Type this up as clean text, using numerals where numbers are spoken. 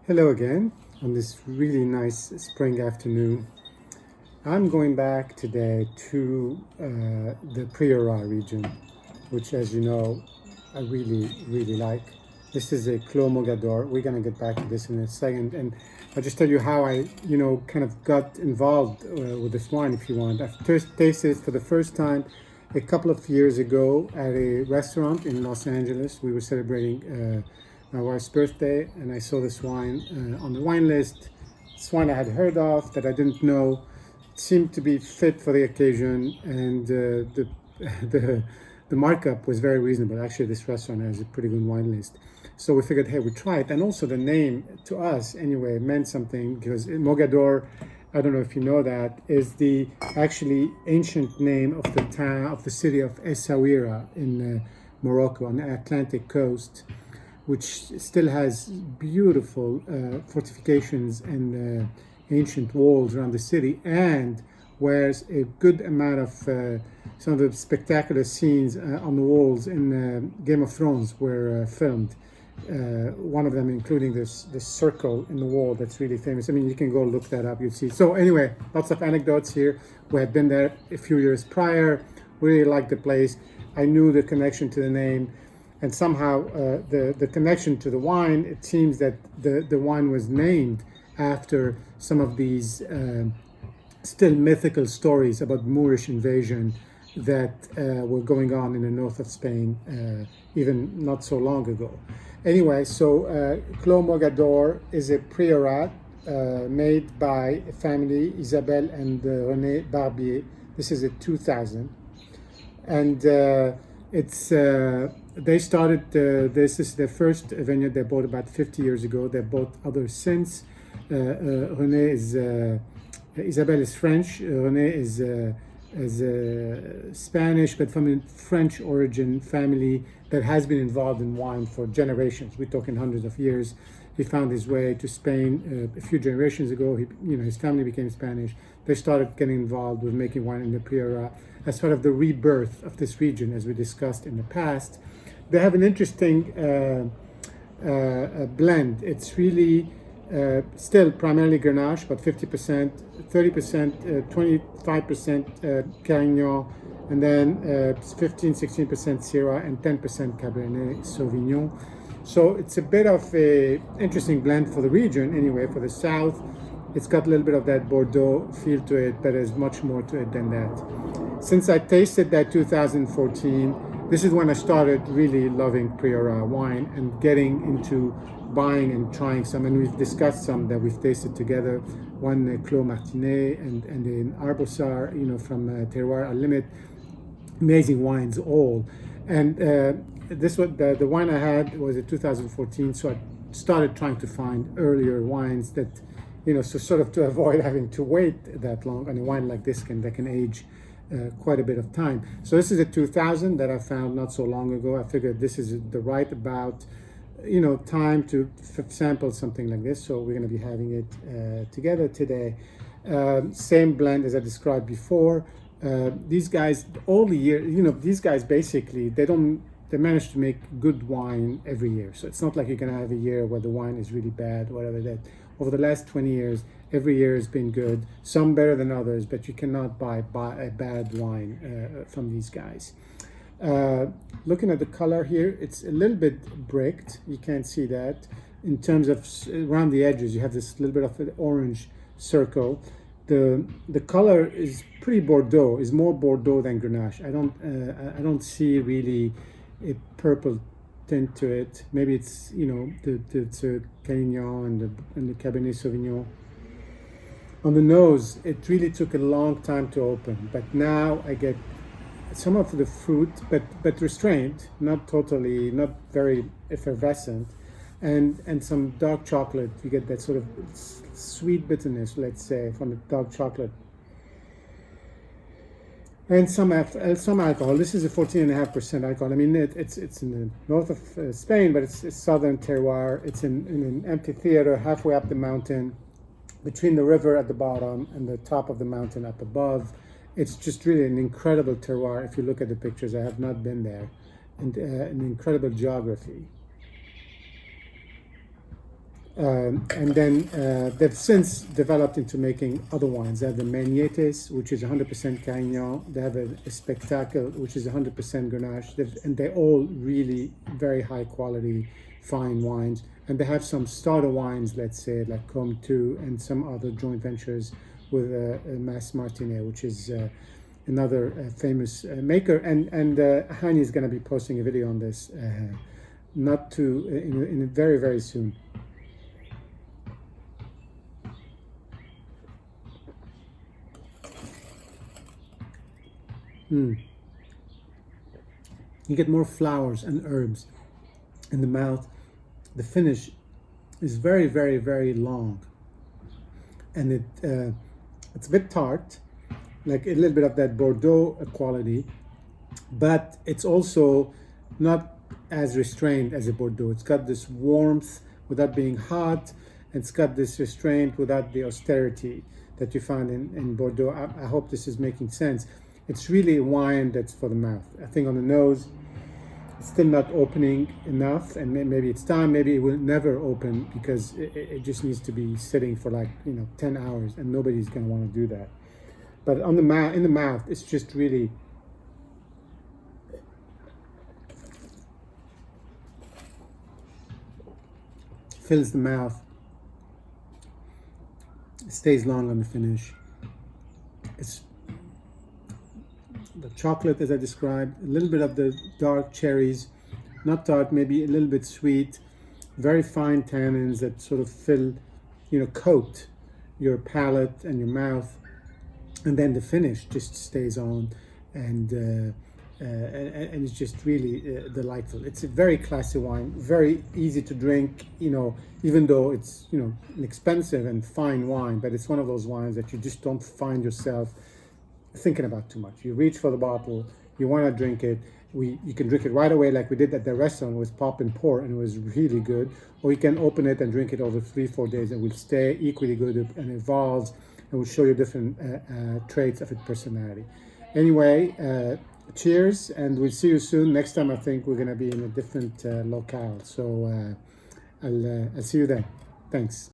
Hello again on this really nice spring afternoon. I'm going back today to the Priorat region, which, as you know, I really like. This is a Clos Mogador. We're going to get back to this in a second. And I'll just tell you how I, kind of got involved with this wine if you want. I first tasted it for the first time a couple of years ago at a restaurant in Los Angeles. We were celebrating my wife's birthday, and I saw this wine on the wine list. This wine I had heard of that I didn't know. It seemed to be fit for the occasion, and the the markup was very reasonable. Actually, this restaurant has a pretty good wine list. So we figured, hey, we try it. And also the name to us, anyway, meant something because Mogador, I don't know if you know that, is the actually ancient name of the town, of the city of Essaouira in Morocco on the Atlantic coast, which still has beautiful fortifications and ancient walls around the city, and wears a good amount of some of the spectacular scenes on the walls in Game of Thrones were filmed. One of them including this circle in the wall that's really famous. I mean, you can go look that up, you'll see. So anyway, lots of anecdotes here. We had been there a few years prior, really liked the place. I knew the connection to the name, and somehow the connection to the wine, it seems that the wine was named after some of these still mythical stories about Moorish invasion that were going on in the north of Spain even not so long ago. Anyway, so Clos Mogador is a priorat made by a family, Isabelle and René Barbier. This is a 2000. And it's they started this is their first vineyard they bought about 50 years ago. They bought others since. René is Isabelle is French. René is Spanish, but from a French origin family that has been involved in wine for generations. We're talking hundreds of years. He found his way to Spain a few generations ago. His family became Spanish. They started getting involved with making wine in the Priorat as part of the rebirth of this region, as we discussed in the past. They have an interesting blend. It's really still primarily Grenache, but 50%, 30%, 25% Carignan, and then 15, 16% Syrah, and 10% Cabernet Sauvignon. So it's a bit of a interesting blend for the region, anyway, for the south. It's got a little bit of that Bordeaux feel to it, but there's much more to it than that. Since I tasted that 2014, this is when I started really loving Priorat wine and getting into buying and trying some. And we've discussed some that we've tasted together. One Clos Martinet and an Arbosar, from Terroir à Limit. Amazing wines all. And this was the wine I had was a 2014, so I started trying to find earlier wines that, so sort of to avoid having to wait that long. And a wine like this can age quite a bit of time. So this is a 2000 that I found not so long ago. I figured this is the right about, time to sample something like this. So we're going to be having it together today. Same blend as I described before. These guys, all the year, these guys basically, they manage to make good wine every year. So it's not like you're going to have a year where the wine is really bad, whatever that. Over the last 20 years, every year has been good, some better than others, but you cannot buy a bad wine from these guys. Looking at the color here, it's a little bit bricked. You can't see that. In terms of around the edges, you have this little bit of an orange circle. The color is pretty Bordeaux, is more Bordeaux than Grenache. I don't see really a purple tint to it. Maybe it's the Carignan and the Cabernet Sauvignon. On the nose, it really took a long time to open, but now I get some of the fruit, but restrained, not very effervescent, and some dark chocolate. You get that sort of sweet bitterness, let's say, from the dark chocolate. And some alcohol. This is a 14.5% alcohol. I mean, it's in the north of Spain, but it's southern terroir. It's in an amphitheater halfway up the mountain, between the river at the bottom and the top of the mountain up above. It's just really an incredible terroir. If you look at the pictures, I have not been there, and an incredible geography. And then they've since developed into making other wines. They have the Magnetes, which is 100% Carignan. They have a Spectacle, which is 100% Grenache. And they're all really very high quality, fine wines. And they have some starter wines, let's say, like Comme 2 and some other joint ventures with Mas Martinet, which is another famous maker. And Hani is going to be posting a video on this not too in very, very soon. You get more flowers and herbs in the mouth. The finish is very, very, very long, and it's a bit tart, like a little bit of that Bordeaux quality, but it's also not as restrained as a Bordeaux. It's got this warmth without being hot, and it's got this restraint without the austerity that you find in Bordeaux. I hope this is making sense. It's really a wine that's for the mouth. I think on the nose, it's still not opening enough, and maybe it's time. Maybe it will never open because it just needs to be sitting for like 10 hours, and nobody's gonna want to do that. But on the in the mouth, it's just really fills the mouth. It stays long on the finish. It's the chocolate, as I described, a little bit of the dark cherries, not tart, maybe a little bit sweet, very fine tannins that sort of fill, coat your palate and your mouth, and then the finish just stays on, and it's just really delightful. It's a very classy wine, very easy to drink, even though it's an expensive and fine wine, but it's one of those wines that you just don't find yourself thinking about too much. You reach for the bottle, you want to drink it. You can drink it right away, like we did at the restaurant with pop and pour, and it was really good. Or you can open it and drink it over 3-4 days, and it will stay equally good and evolves, and will show you different traits of its personality. Anyway, cheers, and we'll see you soon. Next time, I think we're going to be in a different locale. So I'll see you then. Thanks.